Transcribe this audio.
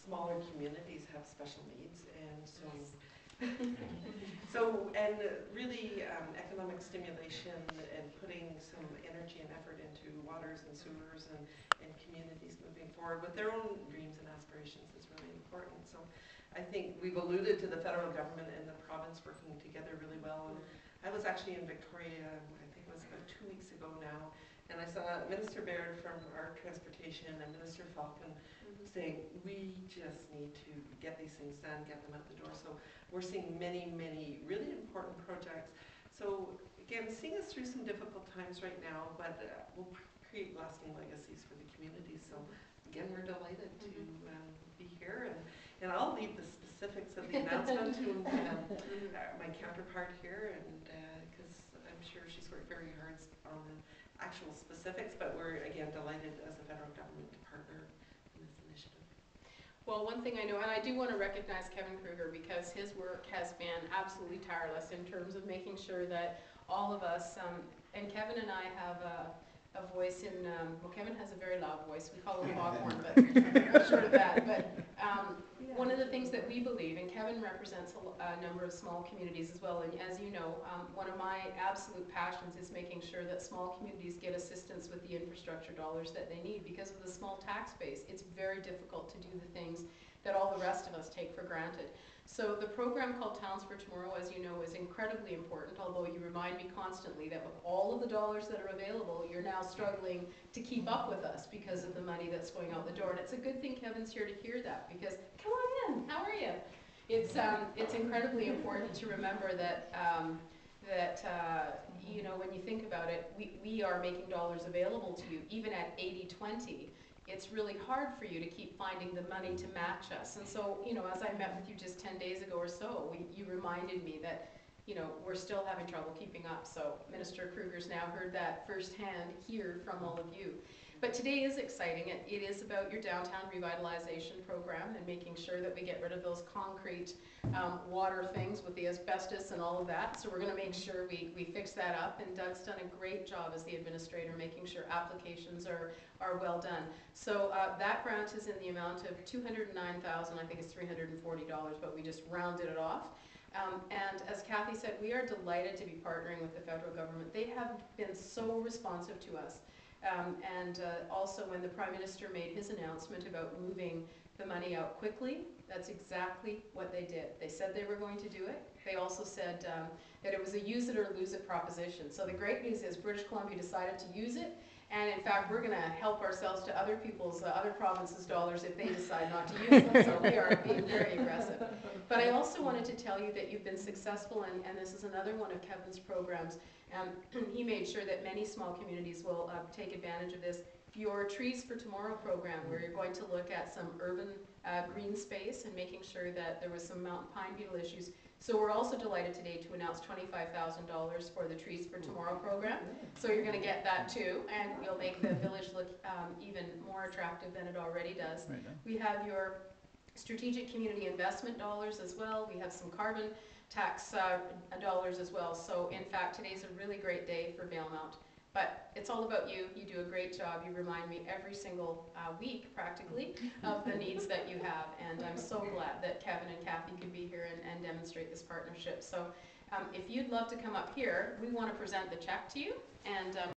Smaller communities have special needs, and so really economic stimulation and putting some energy and effort into waters and sewers and communities moving forward with their own dreams and aspirations is really important. So I think we've alluded to the federal government and the province working together really well. And I was actually in Victoria, I think it was about 2 weeks ago now, and I saw Minister Baird from our transportation and Minister Falcon saying, we just need to get these things done, get them out the door. So we're seeing many, many really important projects. So again, seeing us through some difficult times right now, but we'll create lasting legacies for the community. So again, we're delighted to be here, and I'll leave the specifics of the announcement to my counterpart here, and because I'm sure she's worked very hard on the actual specifics, but we're again delighted as a federal government to partner in this initiative. Well, one thing I know, and I do want to recognize Kevin Krueger, because his work has been absolutely tireless in terms of making sure that all of us, and Kevin and I have a voice in, well, Kevin has a very loud voice, we call him Foghorn, but I'm sure of that. But one of the things that we believe, and Kevin represents a number of small communities as well, and as you know, one of my absolute passions is making sure that small communities get assistance with the infrastructure dollars that they need. Because of the small tax base, it's very difficult to do the things that all the rest of us take for granted. So the program called Towns for Tomorrow, as you know, is incredibly important, although you remind me constantly that with all of the dollars that are available, you're now struggling to keep up with us because of the money that's going out the door. And it's a good thing Kevin's here to hear that, because come on in, how are you? It's incredibly important to remember that you know, when you think about it, we are making dollars available to you, even at 80-20. It's really hard for you to keep finding the money to match us. And so, you know, as I met with you just 10 days ago or so, you reminded me that, you know, we're still having trouble keeping up. So Minister Krueger's now heard that firsthand here from all of you. But today is exciting. It is about your downtown revitalization program and making sure that we get rid of those concrete water things with the asbestos and all of that. So we're going to make sure we fix that up. And Doug's done a great job as the administrator making sure applications are well done. So that grant is in the amount of $209,000, I think it's $340, but we just rounded it off. And as Cathy said, we are delighted to be partnering with the federal government. They have been so responsive to us. Also when the Prime Minister made his announcement about moving the money out quickly, that's exactly what they did. They said they were going to do it. They also said that it was a use it or lose it proposition. So the great news is British Columbia decided to use it, and in fact we're going to help ourselves to other people's, other provinces' dollars if they decide not to use them. So we are being very aggressive. But I also wanted to tell you that you've been successful, and this is another one of Kevin's programs. He made sure that many small communities will take advantage of this. Your Trees for Tomorrow program, where you're going to look at some urban green space and making sure that there was some mountain pine beetle issues. So we're also delighted today to announce $25,000 for the Trees for Tomorrow program. So you're going to get that too, and you'll make the village look even more attractive than it already does. We have your strategic community investment dollars as well. We have some carbon tax dollars as well. So in fact, today's a really great day for Valemount. But it's all about you. You do a great job. You remind me every single week, practically, of the needs that you have. And I'm so glad that Kevin and Cathy could be here and demonstrate this partnership. So if you'd love to come up here, we want to present the check to you. And